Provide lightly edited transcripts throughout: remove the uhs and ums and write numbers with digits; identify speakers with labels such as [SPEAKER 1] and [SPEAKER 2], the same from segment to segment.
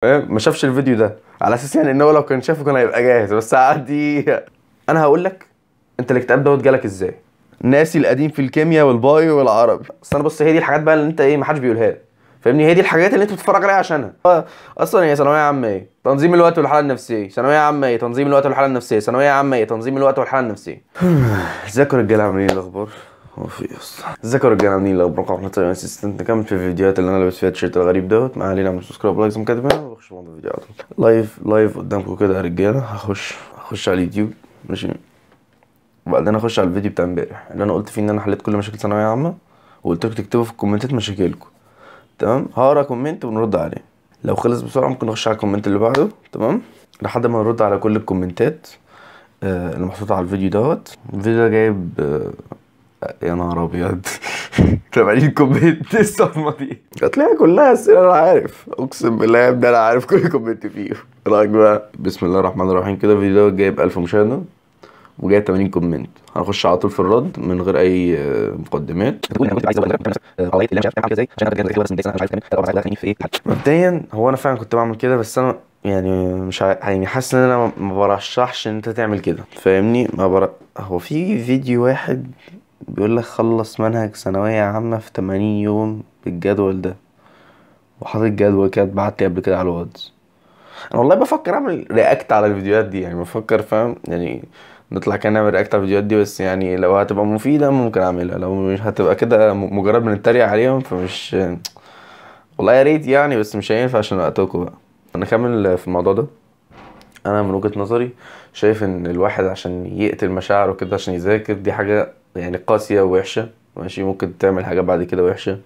[SPEAKER 1] فاهم؟ ما شافش الفيديو ده على اساس يعني ان هو لو كان شافه كان هيبقى جاهز، بس عادي. انا هقول لك انت الاكتئاب دوت جالك ازاي. ناسي القديم في الكيمياء والبايو والعربي. بس انا بص، هي دي الحاجات بقى اللي انت ايه ما حدش بيقولها لك. فاهمني؟ هي دي الحاجات اللي انت بتتفرج عليها عشانها. اصلا هي ثانويه عامه ايه؟ تنظيم الوقت والحاله النفسيه. ثانويه عامه ايه؟ تنظيم الوقت والحاله النفسيه. ثانويه عامه ايه؟ تنظيم الوقت والحاله النفسيه. ازيكم يا رجاله؟ عاملين ايه؟ الاخبار؟ هو في إيه اصلا؟ ازيكم يا رجاله؟ عاملين ايه؟ الاخبار؟ احنا طيب اسيستنت نكمل في الفيديوهات اللي انا لابس فيها التيشيرت الغريب دوت. ما علينا، اعمل سبسكرايب ولايك زي ما كاتب هنا واخش موضوع الفيديو على طول. لايف قدامكم كده يا رجاله. هخش على اليوتيوب، ماشي؟ وبعدين اخش على الفيديو بتاع امبارح اللي انا قلت فيه ان انا حليت كل مشاكل ثانويه عامه، وقلت لكم تكتبوا في الكومنتات مشاكلكم. تمام؟ هقرا كومنت ونرد عليه. لو خلص بسرعه ممكن نخش على الكومنت اللي بعده. تمام؟ لحد ما نرد على كل الكومنتات اللي محطوطه على الفيديو دوت. الفيديو ده جايب يا نهار ابيض. 80 كومنت. الصدمه دي هتلاقيها كلها اسئله. انا عارف، اقسم بالله يا ابني انا عارف كل كومنت فيه. رايك بقى؟ بسم الله الرحمن الرحيم. كده الفيديو ده جايب 1000 مشاهده وجايب 80 كومنت. هنخش على طول في الرد من غير اي مقدمات. مبدئيا هو انا فعلا كنت بعمل كده، بس انا يعني مش يعني حاسس ان انا ما برشحش ان انت تعمل كده. فاهمني؟ هو في فيديو واحد بيقول لك خلص منهج ثانويه عامه في 80 يوم بالجدول ده، وحاطط جدول كده اتبعت لي قبل كده على الواتس. انا والله بفكر اعمل رياكت على الفيديوهات دي، يعني بفكر، فاهم يعني؟ نطلع كده نعمل رياكت على الفيديوهات دي، بس يعني لو هتبقى مفيدة ممكن اعملها، لو مش هتبقى كده مجرد بنتريق عليهم فمش. والله يا ريت يعني، بس مش هينفع عشان وقتكم بقى. نكمل في الموضوع ده. انا من وجهة نظري شايف ان الواحد عشان يقتل مشاعره كده عشان يذاكر دي حاجة يعني قاسية ووحشة. ماشي؟ ممكن تعمل حاجة بعد كده وحشة،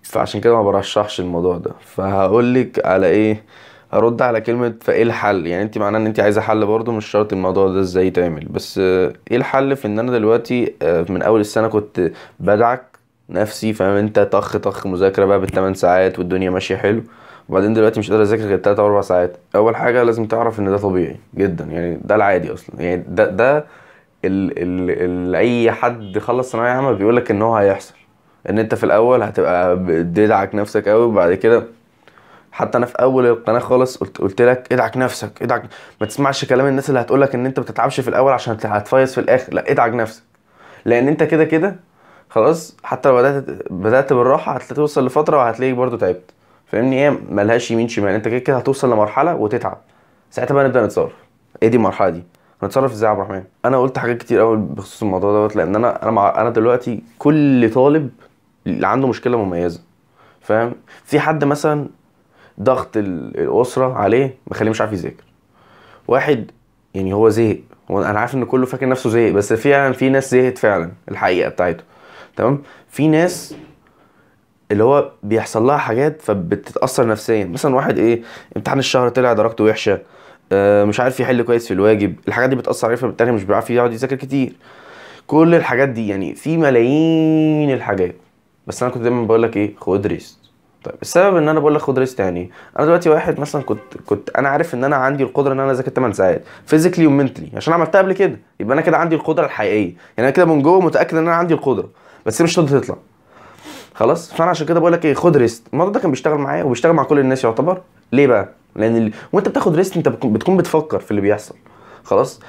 [SPEAKER 1] فعشان كده ما برشحش الموضوع ده. فهقولك على ايه. هرد على كلمة فايه الحل. يعني انت معناه ان انت عايزة حل برضو، مش شرط الموضوع ده ازاي يتعمل، بس ايه الحل في ان انا دلوقتي من اول السنة كنت بدعك نفسي، فاهم انت؟ طخ مذاكرة بقى بالثمان ساعات والدنيا ماشية حلو، وبعدين دلوقتي مش قادر اذاكر غير 3 او 4 ساعات. اول حاجة لازم تعرف ان ده طبيعي جدا، يعني ده العادي اصلا. يعني ده اي حد خلص ثانوية عامة بيقولك ان هو هيحصل. ان انت في الاول هتبقى بتدعك نفسك قوي، وبعد كده حتى انا في اول القناه خالص قلت لك ادعك نفسك، ادعك. ما تسمعش كلام الناس اللي هتقولك ان انت بتتعبش في الاول عشان هتفيص في الاخر. لا، ادعك نفسك، لان انت كده كده خلاص. حتى لو بدات بالراحه هتوصل لفتره وهتلاقيك برضو تعبت. فاهمني؟ هي ملهاش يمين شمال، انت كده كده هتوصل لمرحله وتتعب. ساعتها بقى نبدا نتصرف. ايه دي المرحله دي؟ هنتصرف ازاي يا عبد الرحمن؟ انا قلت حاجات كتير قوي بخصوص الموضوع دوت، لان انا دلوقتي كل طالب اللي عنده مشكله مميزه. فاهم؟ في حد مثلا ضغط الاسره عليه مخليه مش عارف يذاكر. واحد يعني هو زهق. انا عارف ان كله فاكر نفسه زهق، بس فعلا في ناس زهقت فعلا الحقيقه بتاعته. تمام؟ في ناس اللي هو بيحصل لها حاجات فبتتاثر نفسيا. مثلا واحد ايه، امتحان الشهر طلع درجته وحشه، مش عارف يحل كويس في الواجب. الحاجات دي بتاثر عليه، فبالتالي مش بيعرف يقعد يذاكر كتير. كل الحاجات دي يعني في ملايين الحاجات. بس انا كنت دايما بقول لك ايه، خد ريست. طيب السبب ان انا بقول لك خد ريست يعني إيه؟ انا دلوقتي واحد مثلا كنت انا عارف ان انا عندي القدره ان انا اذاكر 8 ساعات فيزيكلي ومنتلي عشان عملتها قبل كده. يبقى انا كده عندي القدره الحقيقيه، يعني انا كده من جوه متاكد ان انا عندي القدره، بس هي مش راضيه تطلع. خلاص؟ فانا عشان كده بقول لك ايه، خد ريست. الموضوع ده كان بيشتغل معايا وبيشتغل مع كل الناس يعتبر. ليه بقى؟ لان وانت بتاخد ريست انت بتكون بتفكر في اللي بيحصل. خلاص؟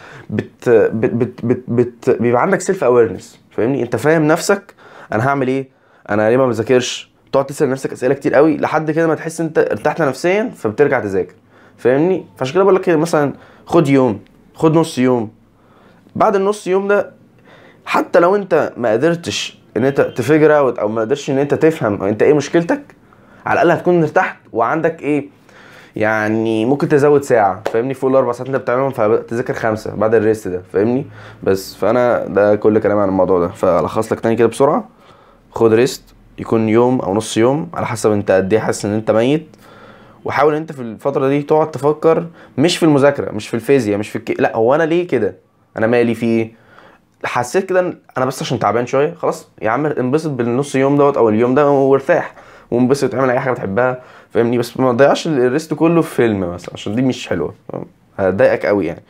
[SPEAKER 1] بيبقى عندك سيلف اويرنس. فاهمني؟ انت فاهم نفسك. انا هعمل ايه؟ انا ليه ما بذاكرش؟ تقعد تسال نفسك اسئله كتير قوي لحد كده ما تحس انت ارتحت نفسيا فبترجع تذاكر. فاهمني؟ فعشان كده بقول لك كده مثلا خد يوم، خد نص يوم. بعد النص يوم ده حتى لو انت ما قدرتش ان انت تفجر اوت او ما قدرتش ان انت تفهم انت ايه مشكلتك، على الاقل هتكون ارتحت وعندك ايه، يعني ممكن تزود ساعة. فاهمني؟ فوق الاربع ساعات انت بتعملهم فتذاكر 5 بعد الريست ده. فاهمني؟ بس فانا ده كل كلامي عن الموضوع ده. فالخص لك تاني كده بسرعة. خد ريست، يكون يوم او نص يوم على حسب انت قد ايه حاسس ان انت ميت. وحاول انت في الفترة دي تقعد تفكر مش في المذاكرة، مش في الفيزياء، مش في لا، هو انا ليه كده؟ انا مالي في ايه؟ حسيت كده انا بس عشان تعبان شويه. خلاص يا عم انبسط بالنص يوم دوت او اليوم ده وارتاح وانبسط، اعمل اي حاجه بتحبها. فاهمني؟ بس ما تضيعش الريست كله في فيلم مثلا عشان دي مش حلوه. فاهم؟ هتضايقك قوي يعني.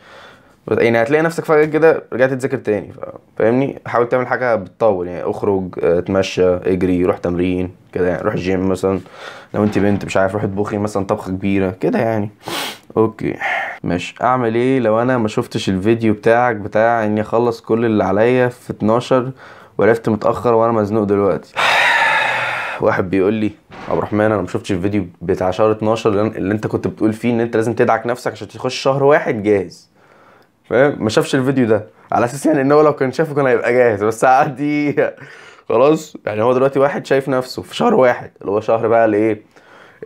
[SPEAKER 1] يعني هتلاقي نفسك فجأة كده رجعت تذاكر تاني. فاهمني؟ حاول تعمل حاجة بتطول يعني، اخرج، اتمشى، اجري، روح تمرين كده يعني، روح الجيم مثلا. لو انت بنت مش عارف، روح اطبخي مثلا طبخة كبيرة كده يعني. اوكي ماشي. اعمل ايه لو انا ما شفتش الفيديو بتاعك بتاع اني اخلص كل اللي عليا في 12 وعرفت متأخر وانا مزنوق دلوقتي؟ واحد بيقول لي عبد الرحمن انا ما شفتش الفيديو بتاع شهر 12 اللي انت كنت بتقول فيه ان انت لازم تدعك نفسك عشان تخش شهر واحد جاهز. فاهم؟ ما شافش الفيديو ده على اساس يعني ان هو لو كان شافه كان هيبقى جاهز، بس عادي. خلاص يعني هو دلوقتي واحد شايف نفسه في شهر واحد اللي هو شهر بقى الايه،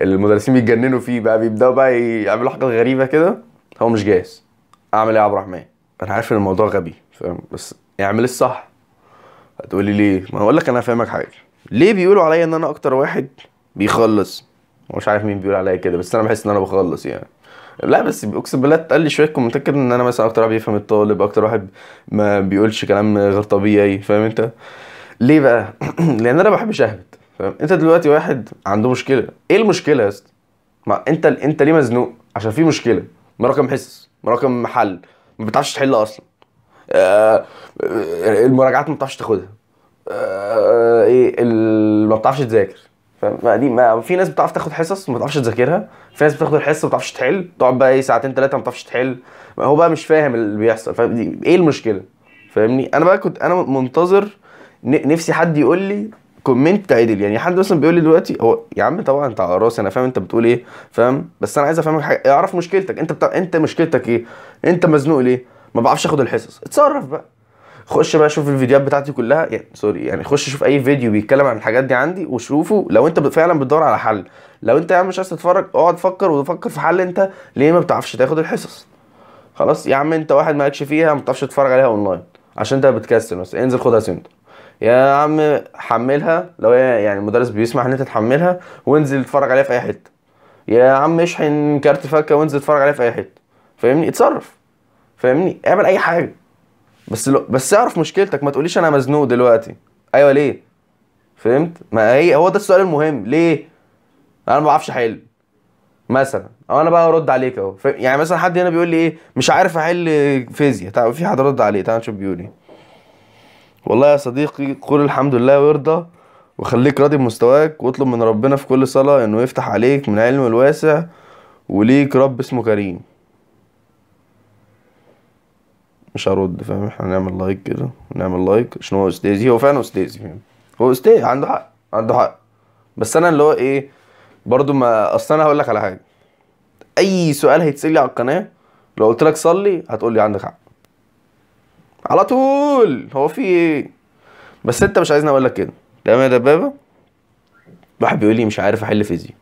[SPEAKER 1] المدرسين بيتجننوا فيه بقى، بيبداوا بقى يعملوا حاجات غريبه كده، هو مش جاهز. اعمل ايه يا عبد الرحمن؟ انا عارف ان الموضوع غبي فاهم، بس اعمل الصح. هتقولي ليه؟ ما هقول لك انا فاهمك حاجه. ليه بيقولوا عليا ان انا اكتر واحد بيخلص؟ مش عارف مين بيقول عليا كده، بس انا بحس ان انا بخلص يعني. لا بس اقسم بالله اتقال لي شويه كومنتات كده ان انا مثلا اكتر واحد بيفهم الطالب، اكتر واحد ما بيقولش كلام غير طبيعي. فاهم انت ليه بقى؟ لان انا ما بحبش اهبط. فاهم؟ انت دلوقتي واحد عنده مشكله، ايه المشكله يا اسطى؟ ما انت ليه مزنوق؟ عشان في مشكله، مراكم حصص، مراكم محل، ما بتعرفش تحل اصلا. المراجعات ما بتعرفش تاخدها. ايه ما بتعرفش تذاكر. فاهم؟ ما في ناس بتعرف تاخد حصص ما بتعرفش تذاكرها، في ناس بتاخد الحصه ما بتعرفش تحل، تقعد بقى ايه ساعتين ثلاثه ما بتعرفش تحل. ما هو بقى مش فاهم اللي بيحصل. فاهم؟ ايه المشكله؟ فاهمني؟ انا بقى كنت انا منتظر نفسي حد يقول لي كومنت عدل يعني. حد مثلا بيقول لي دلوقتي هو يا عم طبعا انت على راسي انا فاهم انت بتقول ايه فاهم، بس انا عايز افهمك حاجه، اعرف مشكلتك انت انت مشكلتك ايه؟ انت مزنوق ليه؟ ما بعرفش اخد الحصص، اتصرف بقى. خش بقى شوف الفيديوهات بتاعتي كلها يعني، سوري يعني، خش شوف اي فيديو بيتكلم عن الحاجات دي عندي وشوفه لو انت فعلا بتدور على حل. لو انت يا عم مش عايز تتفرج اقعد فكر وفكر في حل. انت ليه ما بتعرفش تاخد الحصص؟ خلاص يا عم انت واحد مالكش فيها ما بتعرفش تتفرج عليها اونلاين عشان انت بتكسل، بس انزل خدها سنتر. يا عم حملها لو هي يعني المدرس بيسمح ان انت تحملها وانزل اتفرج عليها في اي حته. يا عم اشحن كارت فكه وانزل اتفرج عليها في اي حته. فاهمني؟ اتصرف. فاهمني؟ اعمل اي حاجه. بس اعرف مشكلتك، ما تقوليش انا مزنوق دلوقتي. ايوه ليه؟ فهمت؟ ما هي هو ده السؤال المهم، ليه؟ انا ما بعرفش احل مثلا، او انا بقى ارد عليك اهو. يعني مثلا حد هنا بيقول لي ايه مش عارف احل فيزياء، تعال في حد رد عليه، تعال نشوف بيقول ايه. والله يا صديقي قول الحمد لله وارضى وخليك راضي بمستواك واطلب من ربنا في كل صلاة انه يفتح عليك من علمه الواسع، وليك رب اسمه كريم. مش هرد فاهم، احنا هنعمل لايك كده، نعمل لايك عشان هو استاذي، هو فعلا استاذي فاهم، هو استاذ عنده حق، عنده حق. بس انا اللي هو ايه، برضو ما اصل انا هقول لك على حاجه، اي سؤال هيتسال لي على القناه لو قلت لك صلي هتقول لي عندك حق على طول. هو في ايه؟ بس انت مش عايزني اقول لك كده. تمام يا دبابه. واحد بيقول لي مش عارف احل فيزياء،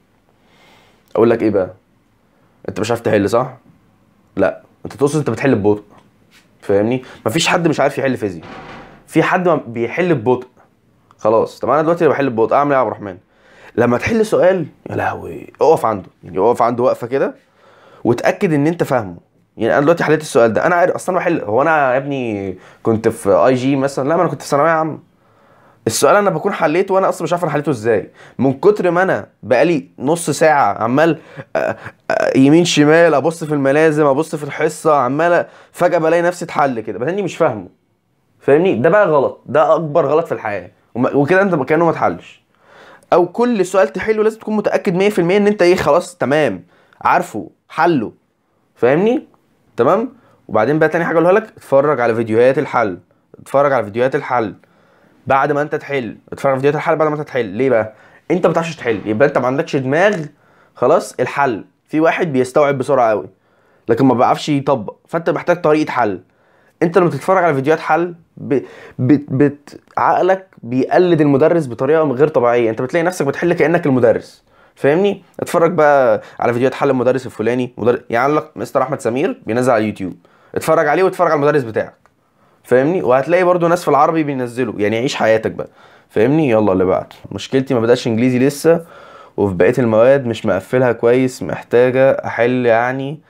[SPEAKER 1] اقول لك ايه بقى؟ انت مش عارف تحل صح؟ لا انت تقصد انت بتحل ببطء. فاهمني؟ مفيش حد مش عارف يحل فيزياء، في حد بيحل ببطء. خلاص طب انا دلوقتي اللي بحل ببطء اعمل ايه يا عبد الرحمن؟ لما تحل سؤال يا لهوي اقف عنده، يعني اقف عنده وقفه كده وتاكد ان انت فاهمه. يعني انا دلوقتي حليت السؤال ده، انا عارف اصلا بحل. هو انا يا ابني كنت في اي جي مثلا؟ لا ما انا كنت في ثانويه عامه. السؤال انا بكون حليته وانا اصلا مش عارف انا حليته ازاي، من كتر ما انا بقالي نص ساعه عمال يمين شمال ابص في الملازم ابص في الحصه عمال فجاه بلاقي نفسي اتحل كده بتاني مش فاهمه. فاهمني؟ ده بقى غلط، ده اكبر غلط في الحياه. وكده انت كانه ما اتحلش. او كل سؤال تحله لازم تكون متاكد 100% ان انت ايه خلاص تمام عارفه حله. فاهمني؟ تمام. وبعدين بقى تاني حاجه اقولها لك، اتفرج على فيديوهات الحل، اتفرج على فيديوهات الحل بعد ما انت تحل، اتفرج على فيديوهات الحل بعد ما انت تحل. ليه بقى؟ انت ما بتعرفش تحل يبقى انت ما عندكش دماغ. خلاص الحل في واحد بيستوعب بسرعه قوي لكن ما بيعرفش يطبق، فانت محتاج طريقه حل. انت لما تتفرج على فيديوهات حل عقلك بيقلد المدرس بطريقه غير طبيعيه، انت بتلاقي نفسك بتحل كانك المدرس. فاهمني؟ اتفرج بقى على فيديوهات حل المدرس الفلاني، يعني لك مستر احمد سمير بينزل على اليوتيوب، اتفرج عليه واتفرج على المدرس بتاعك. فاهمني؟ وهتلاقي برضو ناس في العربي بينزلوا، يعني عيش حياتك بقى. فاهمني؟ يلا اللي بعد. مشكلتي ما بدأش انجليزي لسه وفي بقيه المواد مش مقفلها كويس، محتاجه احل يعني،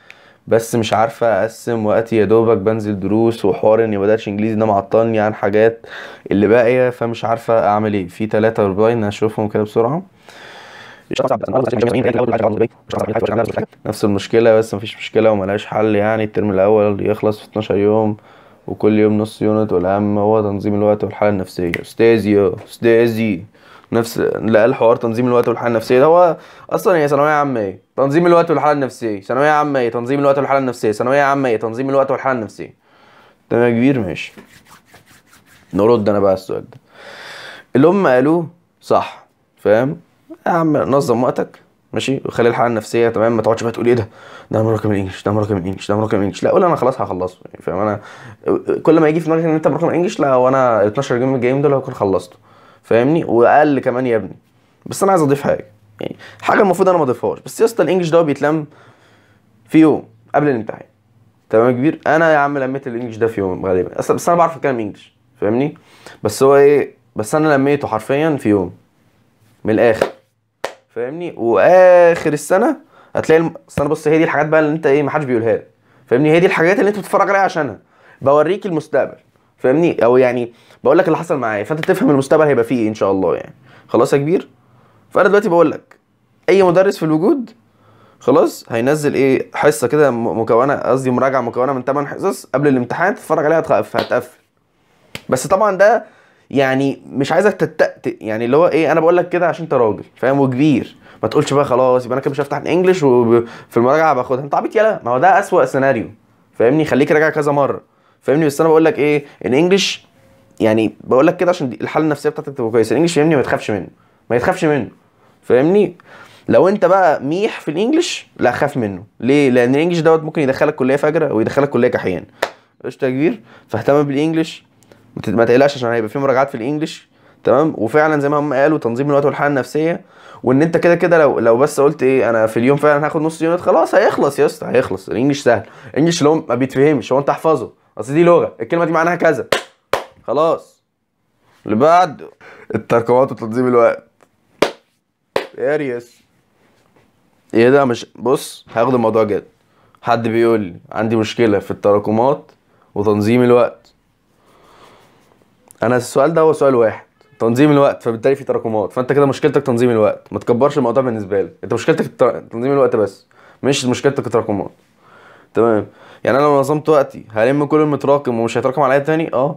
[SPEAKER 1] بس مش عارفه اقسم وقتي، يا دوبك بنزل دروس وحوار اني بدأتش انجليزي ده معطلني عن حاجات اللي باقيه، فمش عارفه اعمل ايه. في 3 ريبلاي هشوفهم كده بسرعه. نفس المشكله، بس مفيش مشكله وملهاش حل. يعني الترم الاول يخلص في 12 يوم، وكل يوم نص يونت، والاهم هو تنظيم الوقت والحاله النفسيه. استاذي يا استاذي، نفس لا الحوار تنظيم الوقت والحاله النفسيه ده هو اصلا هي ثانويه عامه ايه؟ تنظيم الوقت والحاله النفسيه. ثانويه عامه ايه؟ تنظيم الوقت والحاله النفسيه. ثانويه عامه ايه؟ تنظيم الوقت والحاله النفسيه. تمام يا كبير، ماشي. نرد انا بقى على السؤال ده. اللي هم قالوه صح، فاهم يا عم؟ نظم وقتك ماشي، وخلي الحاله النفسيه تمام. ما تقعدش بقى تقول ايه ده مراكم الانجليش، ده مراكم الانجليش، ده مراكم الانجليش. لا قول انا خلاص هخلصه يعني، فاهم؟ انا كل ما يجي في دماغك ان انت مراكم الانجليش، لا وانا ال 12 جيم الجايين دول هكون خلصته، فاهمني؟ واقل كمان يا ابني. بس انا عايز اضيف حاجه، يعني حاجه المفروض انا ما اضيفهاش، بس يا اسطى الانجليش ده بيتلم في يوم قبل الامتحان. تمام يا كبير؟ انا يا عم لميت الانجليش ده في يوم غالبا اصلا، بس انا بعرف اتكلم انجليش، فاهمني؟ بس هو ايه، بس انا لميته حرفيا في يوم من الاخر، فاهمني؟ واخر السنه هتلاقي السنه، بص هي دي الحاجات بقى اللي انت ايه ما حدش بيقولها لك، فاهمني؟ هي دي الحاجات اللي انت بتتفرج عليها عشانها، بوريك المستقبل، فاهمني؟ او يعني بقول لك اللي حصل معايا، فانت تفهم المستقبل هيبقى فيه ايه ان شاء الله يعني. خلاص يا كبير؟ فانا دلوقتي بقول لك اي مدرس في الوجود خلاص هينزل ايه حصه كده مكونه، قصدي مراجعه مكونه من 8 حصص قبل الامتحان، تتفرج عليها هتقفل. بس طبعا ده يعني مش عايزك يعني اللي هو ايه، انا بقول لك كده عشان انت راجل فاهم وكبير، ما تقولش بقى خلاص يبقى انا كده مش هفتح الانجليش وفي المراجعه باخدها. انت عبيط يالا، ما هو ده اسوأ سيناريو، فاهمني؟ خليك راجع كذا مره، فاهمني؟ بس انا بقول لك ايه، الانجليش يعني بقول لك كده عشان الحاله النفسيه بتاعتك تبقى كويسه. الانجليش فاهمني ما تخافش منه، ما يتخافش منه، فاهمني؟ لو انت بقى ميح في الانجليش لا خاف منه. ليه؟ لان الانجليش دوت ممكن يدخلك كليه فجره ويدخلك كليه كحيان. قشطه يا كبير؟ فاهتم بالانجليش، ما تقلقش عشان هيبقى في مراجعات في الانجليش، تمام؟ وفعلا زي ما هم قالوا تنظيم الوقت والحاله النفسيه. وان انت كده كده لو بس قلت ايه انا في اليوم فعلا هاخد نص يونت، خلاص هيخلص يا اسطى، هيخلص. الانجليش سهل، الانجليش اللي هو ما بيتفهمش، هو انت احفظه، اصل دي لغه الكلمه دي معناها كذا، خلاص. اللي بعد الترقيمات وتنظيم الوقت. اريس ايه ده؟ مش بص هاخد الموضوع جد. حد بيقول لي عندي مشكله في التراكمات وتنظيم الوقت، انا السؤال ده هو سؤال واحد، تنظيم الوقت، فبالتالي في تراكمات، فانت كده مشكلتك تنظيم الوقت. ما تكبرش الموضوع بالنسبه لك، انت مشكلتك تنظيم الوقت بس، مش مشكلتك التراكمات، تمام؟ يعني انا لو نظمت وقتي هلم كل المتراكم ومش هيتراكم عليا تاني،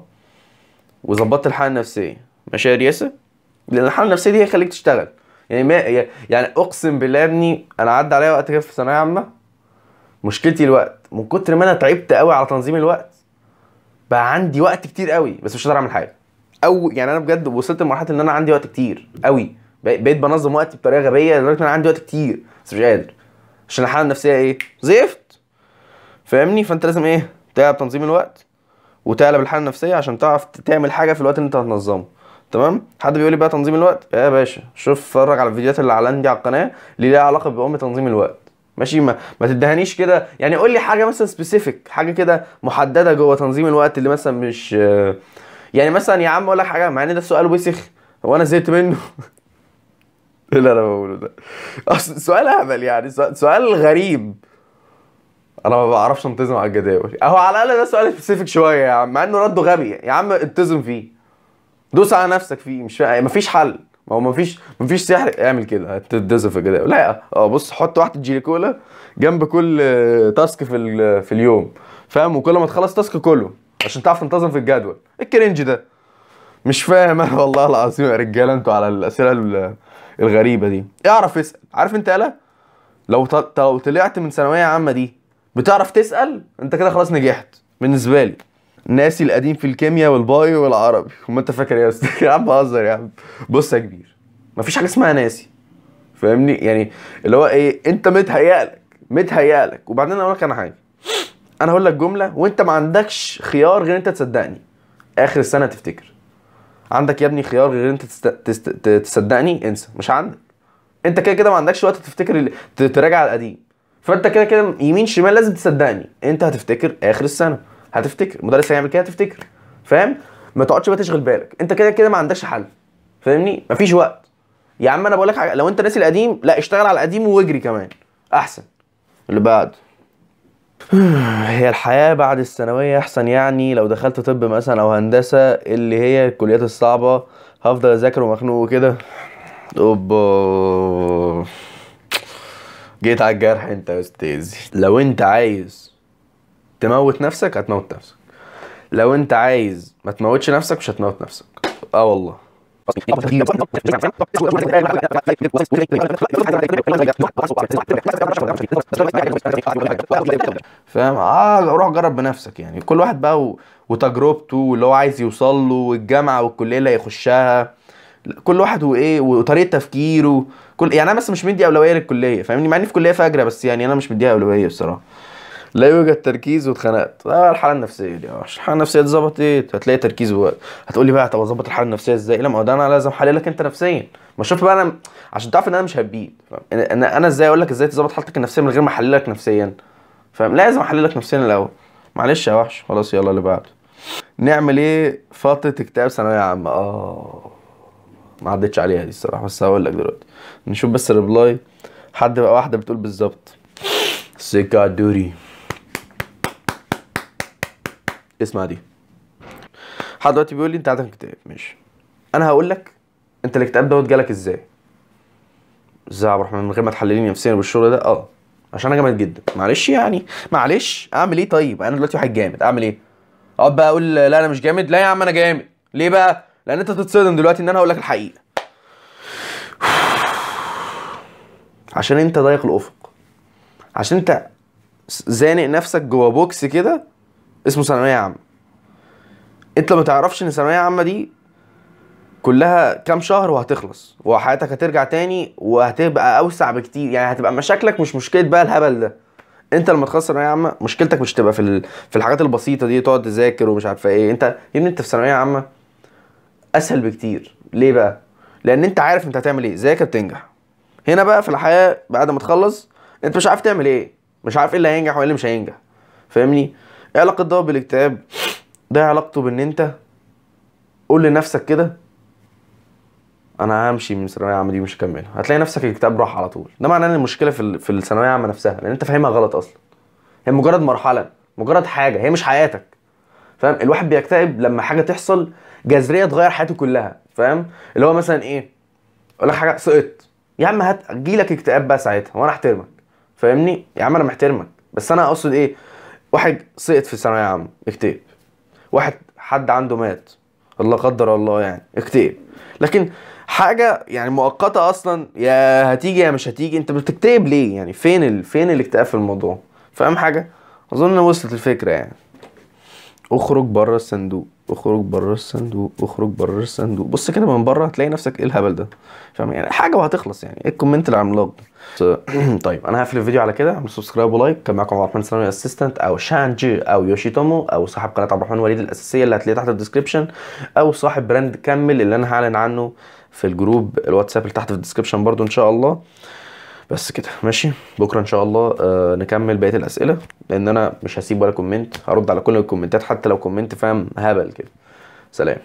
[SPEAKER 1] وظبطت الحاله النفسيه، ماشي يا رياسه؟ لان الحاله النفسيه دي هيخليك تشتغل. يعني ما يعني اقسم بالله يا ابني انا عدى عليا وقت كده في ثانويه عامه، مشكلتي الوقت، من كتر ما انا تعبت قوي على تنظيم الوقت بقى عندي وقت كتير قوي بس مش قادر اعمل حاجه. او يعني انا بجد وصلت لمرحله ان انا عندي وقت كتير قوي، بقيت بنظم وقتي بطريقه غبيه لدرجه ان انا عندي وقت كتير بس مش قادر، عشان الحاله النفسيه ايه زفت، فاهمني؟ فانت لازم ايه تلعب تنظيم الوقت وتعلى بالحاله النفسيه عشان تعرف تعمل حاجه في الوقت اللي انت هتنظمه، تمام؟ حد بيقول لي بقى تنظيم الوقت يا باشا، شوف اتفرج على الفيديوهات اللي عندي على القناه اللي ليها علاقه بأم تنظيم الوقت، ماشي؟ ما تدهنيش كده يعني، قول لي حاجه مثلا سبيسيفيك، حاجه كده محدده جوه تنظيم الوقت اللي مثلا مش يعني مثلا يا عم اقول لك حاجه، مع ان ده سؤال وسخ هو انا زهقت منه. ايه اللي انا بقوله ده؟ اصل سؤال اهبل يعني، سؤال غريب. انا ما بعرفش انتظم على الجداول اهو، على الاقل ده سؤال سبيسيفيك شويه يا عم، مع انه رده غبي. يا عم انتظم فيه، دوس على نفسك فيه، مش مفيش حل. ما هو مفيش سحر اعمل كده هتتدزم في الجداول. لا بص حط واحده جيلي كولا جنب كل تاسك في اليوم، فاهم؟ وكل ما تخلص تاسك كله عشان تعرف تنتظم في الجدول. الكرنج ده مش فاهم انا والله العظيم يا رجاله انتوا على الاسئله الغريبه دي. اعرف اسال، عارف انت يالا لو طلعت من ثانويه عامه دي بتعرف تسال، انت كده خلاص نجحت بالنسبه لي. ناسي القديم في الكيمياء والبايو والعربي، وما انت فاكر يا استاذ؟ يا عم بهزر يا عم. بص يا كبير، مفيش حاجه اسمها ناسي، فاهمني؟ يعني اللي هو ايه، انت متهيألك. وبعدين اقول لك انا حاجه، انا هقول لك جمله وانت ما عندكش خيار غير انت تصدقني. اخر السنه تفتكر عندك يا ابني خيار غير انت تصدقني؟ انسى، مش عندك. انت كده كده ما عندكش وقت تفتكر تراجع على القديم، فانت كده كده يمين شمال لازم تصدقني. انت هتفتكر اخر السنه، هتفتكر مدرس هيعمل كده هتفتكر، فاهم؟ ما تقعدش بقى تشغل بالك، انت كده كده ما عندكش حل، فاهمني؟ مفيش وقت يا عم. انا بقول لك حاجه، لو انت ناسي القديم لا اشتغل على القديم واجري كمان احسن. اللي بعد هي الحياة بعد الثانوية أحسن يعني؟ لو دخلت طب مثلا أو هندسة اللي هي الكليات الصعبة هفضل أذاكر ومخنوق وكده؟ اوبا، جيت على الجرح انت يا استاذي. لو انت عايز تموت نفسك هتموت نفسك، لو انت عايز ما تموتش نفسك مش هتموت نفسك. اه والله. فاهم؟ روح جرب بنفسك يعني، كل واحد بقى وتجربته واللي هو عايز يوصل له والجامعه والكليه اللي هيخشها، كل واحد وايه وطريقه تفكيره. يعني انا بس مش مدي اولويه للكليه، فاهمني؟ مع اني في كليه فاجره، بس يعني انا مش مديها اولويه الصراحه. لا يوجد تركيز واتخنقت. الحاله النفسيه دي الحاله النفسيه دي ظبطت هتلاقي تركيز ووقت. هتقول لي بقى طب اظبط الحاله النفسيه ازاي؟ لا، ما هو ده انا لازم احللك انت نفسيا. ما شوف بقى انا عشان تعرف ان انا مش هبيد، فاهم؟ انا ازاي اقول لك ازاي تظبط حالتك النفسيه من غير ما احللك نفسيا؟ فاهم؟ لازم احللك نفسيا الاول. معلش يا وحش، خلاص يلا اللي بعده. نعمل ايه فتره اكتئاب ثانويه عامه؟ ما عدتش عليها دي الصراحه، بس هقول لك دلوقتي. نشوف بس الريبلاي. حد بقى واحده بتقول بالظبط سكه دوري. اسمع دي. حد دلوقتي بيقول لي انت عندك اكتئاب، ماشي. انا هقول لك انت الاكتئاب دوت جالك ازاي. ازاي يا عبد الرحمن من غير ما تحلليني نفسيا بالشغل ده؟ عشان انا جامد جدا. معلش يعني، معلش اعمل ايه؟ طيب انا دلوقتي واحد جامد، اعمل ايه؟ اقعد بقى اقول لا انا مش جامد؟ لا يا عم انا جامد. ليه بقى؟ لان انت تتصدم دلوقتي ان انا هقول لك الحقيقه. عشان انت ضايق الافق، عشان انت زانق نفسك جوه بوكس كده اسمه ثانويه عامه. انت ما تعرفش ان ثانويه عامه دي كلها كام شهر وهتخلص، وحياتك هترجع تاني وهتبقى اوسع بكتير. يعني هتبقى مشاكلك مش مشكله بقى الهبل ده. انت لما تخلص ثانويه عامه مشكلتك مش تبقى في الحاجات البسيطه دي، تقعد تذاكر ومش عارفه ايه. انت يا ابني انت في ثانويه عامه اسهل بكتير. ليه بقى؟ لان انت عارف انت هتعمل ايه، ذاكر تنجح. هنا بقى في الحياه بعد ما تخلص انت مش عارف تعمل ايه، مش عارف ايه اللي هينجح وايه اللي مش هينجح. فاهمني؟ ايه علاقه ده بالاكتئاب؟ ده علاقته بان انت قول لنفسك كده انا همشي من الثانويه العامه دي مش هكملها، هتلاقي نفسك الكتاب راح على طول. ده معناه ان المشكله في الثانويه العامه نفسها، لان انت فاهمها غلط اصلا. هي مجرد مرحله، مجرد حاجه، هي مش حياتك. فاهم؟ الواحد بيكتئب لما حاجه تحصل جذريه تغير حياته كلها. فاهم؟ اللي هو مثلا ايه، اقول لك حاجه، سقطت يا عم هتجيلك اكتئاب بقى ساعتها وانا احترمك. فاهمني يا عم؟ انا محترمك، بس انا اقصد ايه، واحد سقط في الثانويه عامه اكتئب، واحد حد عنده مات الله قدر الله يعني اكتئب. لكن حاجه يعني مؤقته اصلا، يا هتيجي يا مش هتيجي، انت بتكتئب ليه يعني؟ فين الاكتئاب في الموضوع؟ فاهم حاجه؟ اظن وصلت الفكره يعني. اخرج بره الصندوق، اخرج بره الصندوق، اخرج بره الصندوق. بص كده من بره هتلاقي نفسك ايه الهبل ده. فاهم يعني؟ حاجه وهتخلص يعني. ايه الكومنت العملاق ده؟ طيب انا هقفل الفيديو على كده. اعمل سبسكرايب ولايك. كان معاكم عبد الرحمن سلامي اسيستنت او شانجي او يوشيتومو او صاحب قناه عبد الرحمن وليد الاساسيه اللي هتلاقيها تحت الديسكربشن، او صاحب براند كمل اللي انا هعلن عنه في الجروب الواتساب اللي تحت في الديسكربشن برضو ان شاء الله. بس كده ماشي. بكره ان شاء الله نكمل بقيه الاسئله، لان انا مش هسيب ولا كومنت، هرد على كل الكومنتات حتى لو كومنت فاهم هبل كده. سلام.